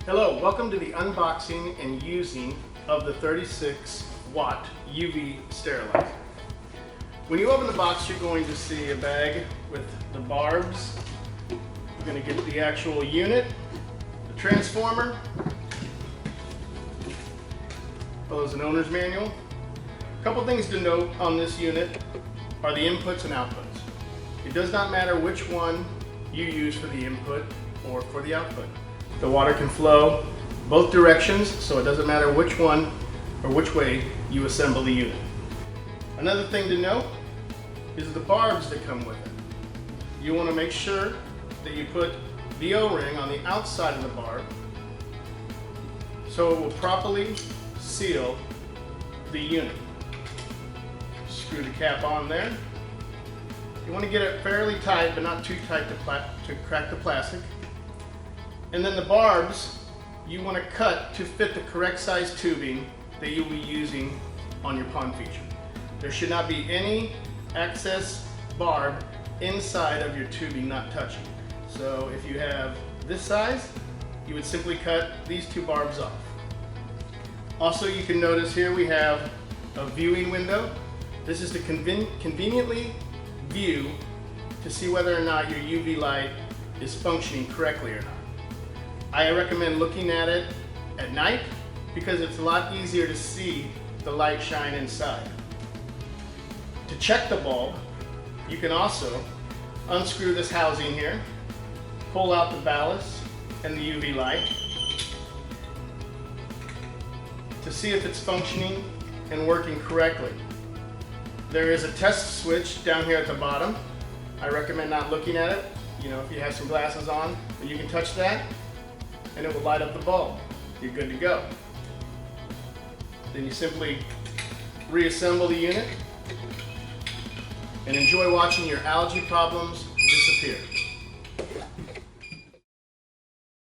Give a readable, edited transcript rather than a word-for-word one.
Hello, welcome to the unboxing and using of the 36-watt UV sterilizer. When you open the box, you're going to see a bag with the barbs. You're going to get the actual unit, the transformer, as well as an owner's manual. A couple things to note on this unit are the inputs and outputs. It does not matter which one you use for the input or for the output. The water can flow both directions, so it doesn't matter which one or which way you assemble the unit. Another thing to note is the barbs that come with it. You want to make sure that you put the O-ring on the outside of the barb so it will properly seal the unit. Screw the cap on there. You want to get it fairly tight, but not too tight to crack the plastic. And then the barbs, you want to cut to fit the correct size tubing that you'll be using on your pond feature. There should not be any excess barb inside of your tubing not touching. So if you have this size, you would simply cut these two barbs off. Also, you can notice here we have a viewing window. This is to conveniently view to see whether or not your UV light is functioning correctly or not. I recommend looking at it at night because it's a lot easier to see the light shine inside. To check the bulb, you can also unscrew this housing here, pull out the ballast and the UV light to see if it's functioning and working correctly. There is a test switch down here at the bottom. I recommend not looking at it. You know, if you have some glasses on, but you can touch that and it will light up the bulb. You're good to go. Then you simply reassemble the unit and enjoy watching your algae problems disappear.